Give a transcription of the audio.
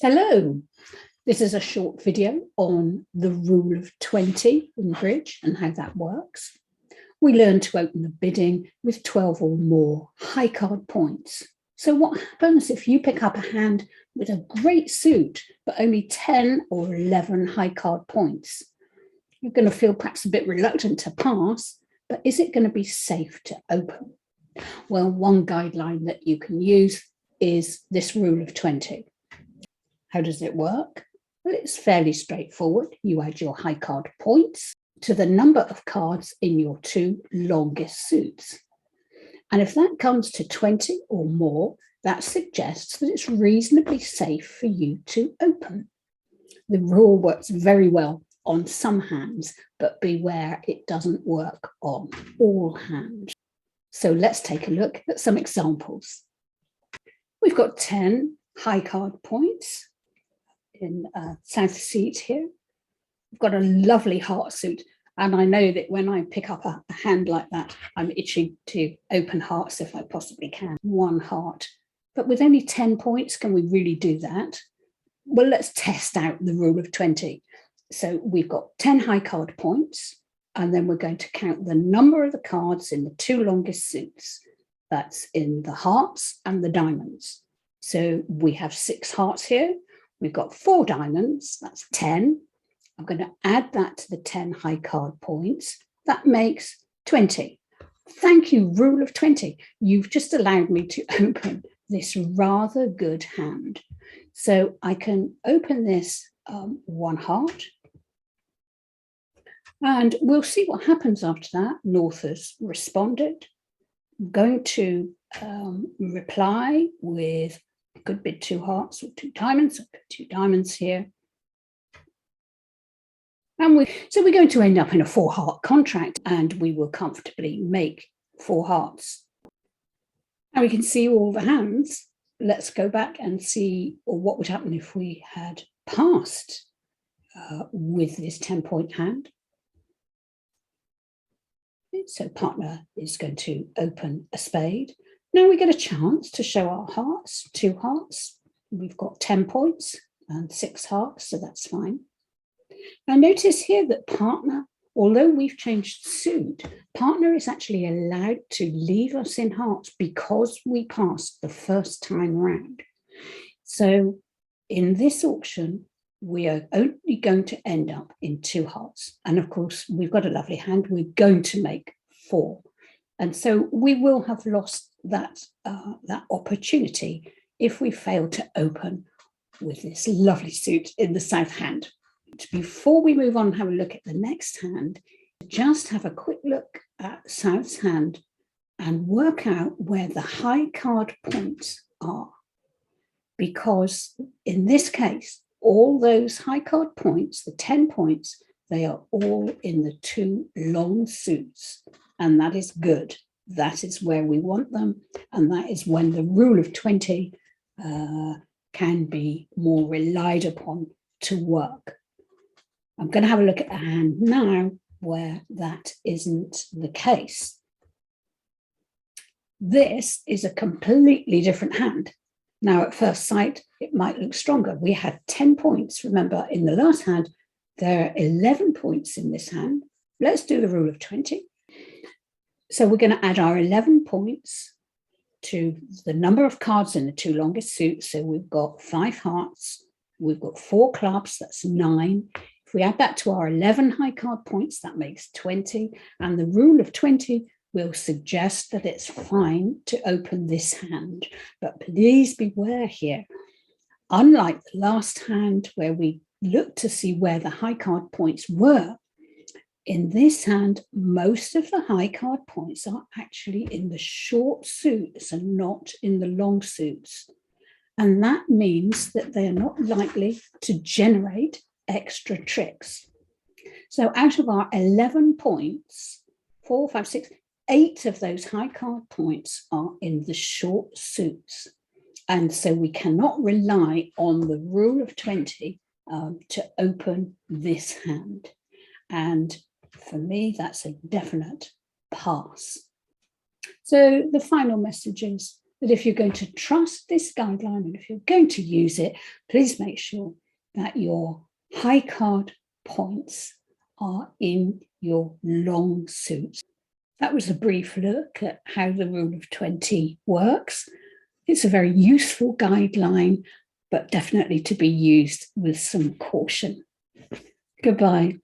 Hello, this is a short video on the rule of 20 in bridge and how that works. We learn to open the bidding with 12 or more high card points. So what happens if you pick up a hand with a great suit, but only 10 or 11 high card points? You're going to feel perhaps a bit reluctant to pass, but is it going to be safe to open? Well, one guideline that you can use is this rule of 20. How does it work? Well, it's fairly straightforward. You add your high card points to the number of cards in your two longest suits. And if that comes to 20 or more, that suggests that it's reasonably safe for you to open. The rule works very well on some hands, but beware it doesn't work on all hands. So let's take a look at some examples. We've got 10 high card points in South Seat here. I've got a lovely heart suit, and I know that when I pick up a hand like that, I'm itching to open hearts if I possibly can. One heart. But with only 10 points, can we really do that? Well, let's test out the rule of 20. So we've got 10 high card points, and then we're going to count the number of the cards in the two longest suits. That's in the hearts and the diamonds. So we have 6 hearts here. We've got 4 diamonds, that's 10. I'm going to add that to the 10 high card points. That makes 20. Thank you, rule of 20. You've just allowed me to open this rather good hand. So I can open this one heart. And we'll see what happens after that. North has responded. I'm going to reply with could bid 2 hearts or 2 diamonds. I'll put 2 diamonds here. And so we're going to end up in a 4 heart contract, and we will comfortably make 4 hearts. Now we can see all the hands. Let's go back and see what would happen if we had passed with this 10-point hand. So partner is going to open a spade. Now we get a chance to show our hearts, 2 hearts. We've got 10 points and 6 hearts, so that's fine. Now notice here that partner, although we've changed suit, partner is actually allowed to leave us in hearts because we passed the first time round. So in this auction, we are only going to end up in 2 hearts. And of course, we've got a lovely hand. We're going to make 4. And so we will have lost that opportunity if we fail to open with this lovely suit in the south hand. Before we move on and have a look at the next hand, just have a quick look at south's hand and work out where the high card points are. Because in this case, all those high card points, the 10 points, they are all in the 2 long suits. And that is good. That is where we want them. And that is when the rule of 20 can be more relied upon to work. I'm going to have a look at the hand now where that isn't the case. This is a completely different hand. Now, at first sight, it might look stronger. We had 10 points. Remember, in the last hand, there are 11 points in this hand. Let's do the rule of 20. So we're going to add our 11 points to the number of cards in the 2 longest suits. So we've got 5 hearts. We've got 4 clubs. That's 9. If we add that to our 11 high card points, that makes 20. And the rule of 20 will suggest that it's fine to open this hand. But please beware here. Unlike the last hand where we looked to see where the high card points were, in this hand, most of the high card points are actually in the short suits and not in the long suits. And that means that they are not likely to generate extra tricks. So out of our 11 points, 4, 5, 6, 8 of those high card points are in the short suits. And so we cannot rely on the rule of 20 to open this hand. And for me, that's a definite pass. So the final message is that if you're going to trust this guideline and if you're going to use it, please make sure that your high card points are in your long suits. That was a brief look at how the rule of 20 works. It's a very useful guideline, but definitely to be used with some caution. Goodbye.